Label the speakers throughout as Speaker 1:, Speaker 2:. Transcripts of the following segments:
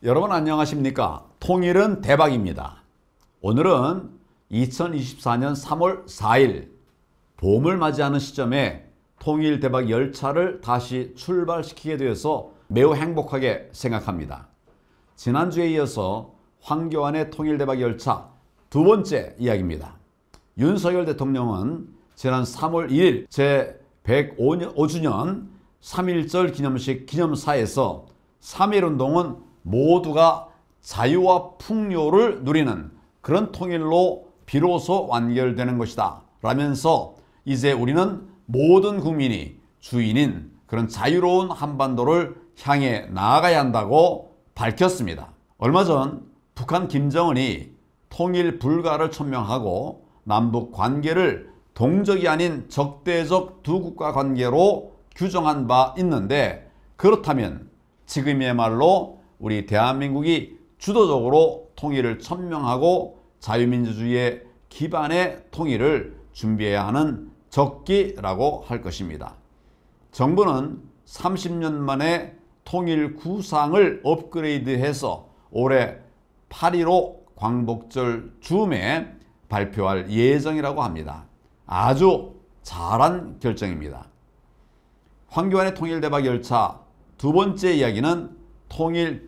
Speaker 1: 여러분 안녕하십니까? 통일은 대박입니다. 오늘은 2024년 3월 4일 봄을 맞이하는 시점에 통일 대박 열차를 다시 출발시키게 되어서 매우 행복하게 생각합니다. 지난주에 이어서 황교안의 통일 대박 열차 두 번째 이야기입니다. 윤석열 대통령은 지난 3월 1일 제105주년 3.1절 기념식 기념사에서 3.1운동은 모두가 자유와 풍요를 누리는 그런 통일로 비로소 완결되는 것이다 라면서 이제 우리는 모든 국민이 주인인 그런 자유로운 한반도를 향해 나아가야 한다고 밝혔습니다. 얼마 전 북한 김정은이 통일 불가를 천명하고 남북 관계를 동적이 아닌 적대적 두 국가 관계로 규정한 바 있는데, 그렇다면 지금이야말로 우리 대한민국이 주도적으로 통일을 천명하고 자유민주주의의 기반의 통일을 준비해야 하는 적기라고 할 것입니다. 정부는 30년 만에 통일 구상을 업그레이드해서 올해 8.15 광복절 즈음에 발표할 예정이라고 합니다. 아주 잘한 결정입니다. 황교안의 통일 대박 열차 두 번째 이야기는 통일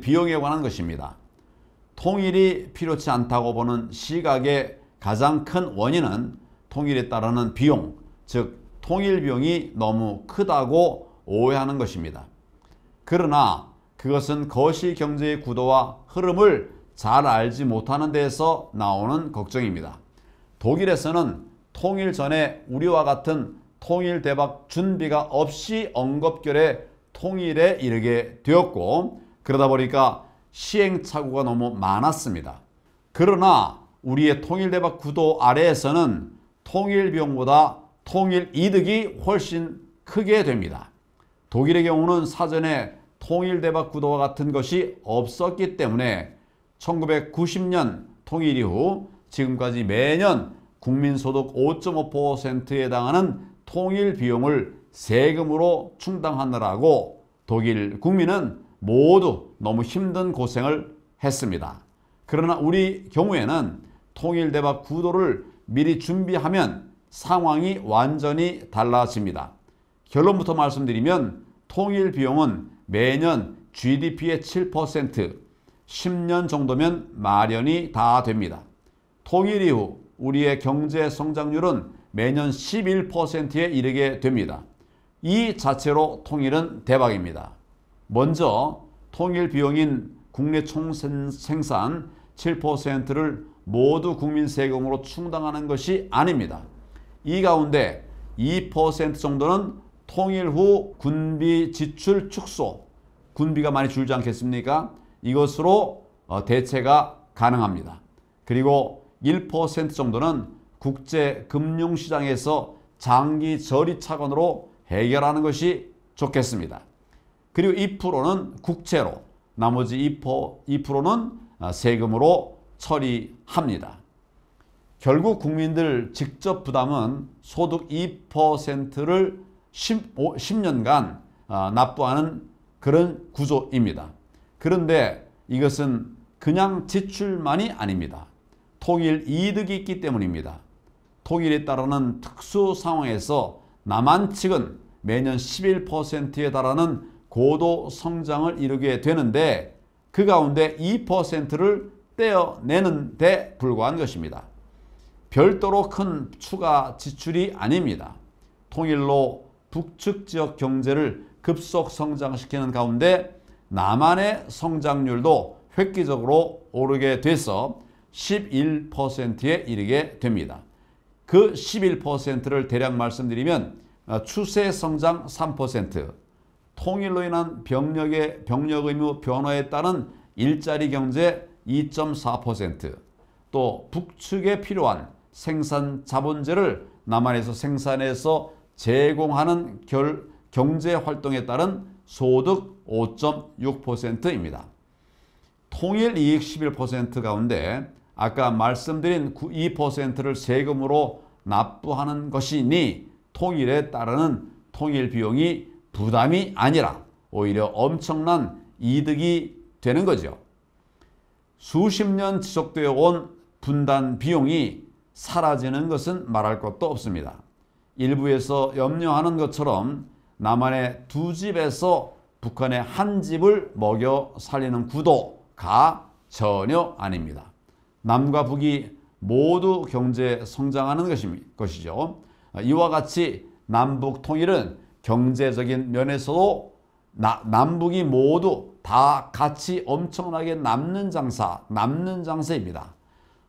Speaker 1: 비용에 관한 것입니다. 통일이 필요치 않다고 보는 시각의 가장 큰 원인은 통일에 따르는 비용, 즉 통일 비용이 너무 크다고 오해하는 것입니다. 그러나 그것은 거시 경제의 구도와 흐름을 잘 알지 못하는 데에서 나오는 걱정입니다. 독일에서는 통일 전에 우리와 같은 통일 대박 준비가 없이 엉겁결에 통일에 이르게 되었고, 그러다 보니까 시행착오가 너무 많았습니다. 그러나 우리의 통일 대박 구도 아래에서는 통일 비용보다 통일 이득이 훨씬 크게 됩니다. 독일의 경우는 사전에 통일 대박 구도와 같은 것이 없었기 때문에 1990년 통일 이후 지금까지 매년 국민소득 5.5%에 해당하는 통일 비용을 세금으로 충당하느라고 독일 국민은 모두 너무 힘든 고생을 했습니다. 그러나 우리 경우에는 통일 대박 구도를 미리 준비하면 상황이 완전히 달라집니다. 결론부터 말씀드리면 통일 비용은 매년 GDP의 7%, 10년 정도면 마련이 다 됩니다. 통일 이후 우리의 경제 성장률은 매년 11%에 이르게 됩니다. 이 자체로 통일은 대박입니다. 먼저 통일 비용인 국내 총생산 7%를 모두 국민 세금으로 충당하는 것이 아닙니다. 이 가운데 2% 정도는 통일 후 군비 지출 축소, 군비가 많이 줄지 않겠습니까? 이것으로 대체가 가능합니다. 그리고 1% 정도는 국제 금융시장에서 장기 저리 차관으로 해결하는 것이 좋겠습니다. 그리고 2%는 국채로, 나머지 2%는 세금으로 처리합니다. 결국 국민들 직접 부담은 소득 2%를 10년간 납부하는 그런 구조입니다. 그런데 이것은 그냥 지출만이 아닙니다. 통일 이득이 있기 때문입니다. 통일에 따르는 특수 상황에서 남한 측은 매년 11%에 달하는 고도 성장을 이루게 되는데, 그 가운데 2%를 떼어내는 데 불과한 것입니다. 별도로 큰 추가 지출이 아닙니다. 통일로 북측 지역 경제를 급속 성장시키는 가운데 남한의 성장률도 획기적으로 오르게 돼서 11%에 이르게 됩니다. 그 11%를 대략 말씀드리면 추세 성장 3%, 통일로 인한 병력 의무 변화에 따른 일자리 경제 2.4%, 또 북측에 필요한 생산 자본재를 남한에서 생산해서 제공하는 경제 활동에 따른 소득 5.6%입니다. 통일 이익 11% 가운데 아까 말씀드린 2%를 세금으로 납부하는 것이니 통일에 따르는 통일 비용이 부담이 아니라 오히려 엄청난 이득이 되는 거죠. 수십 년 지속되어 온 분단 비용이 사라지는 것은 말할 것도 없습니다. 일부에서 염려하는 것처럼 남한의 두 집에서 북한의 한 집을 먹여 살리는 구도가 전혀 아닙니다. 남과 북이 모두 경제 성장하는 것이죠. 이와 같이 남북 통일은 경제적인 면에서도 남북이 모두 다 같이 엄청나게 남는 장사입니다.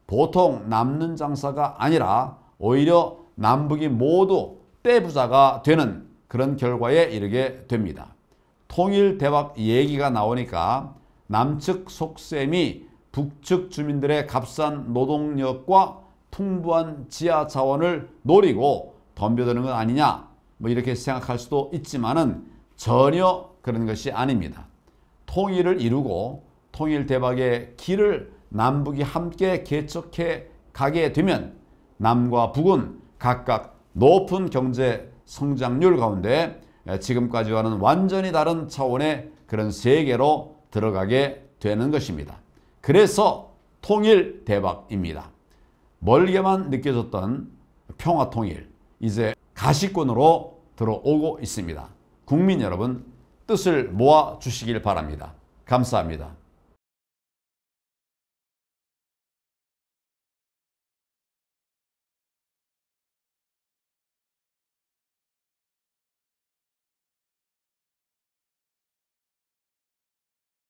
Speaker 1: 보통 남는 장사가 아니라 오히려 남북이 모두 떼부자가 되는 그런 결과에 이르게 됩니다. 통일 대박 얘기가 나오니까 남측 속셈이 북측 주민들의 값싼 노동력과 풍부한 지하 자원을 노리고 덤벼드는 것 아니냐, 뭐 이렇게 생각할 수도 있지만은 전혀 그런 것이 아닙니다. 통일을 이루고 통일 대박의 길을 남북이 함께 개척해 가게 되면 남과 북은 각각 높은 경제 성장률 가운데 지금까지와는 완전히 다른 차원의 그런 세계로 들어가게 되는 것입니다. 그래서 통일 대박입니다. 멀게만 느껴졌던 평화통일, 이제 가시권으로 들어오고 있습니다. 국민 여러분, 뜻을 모아 주시길 바랍니다. 감사합니다.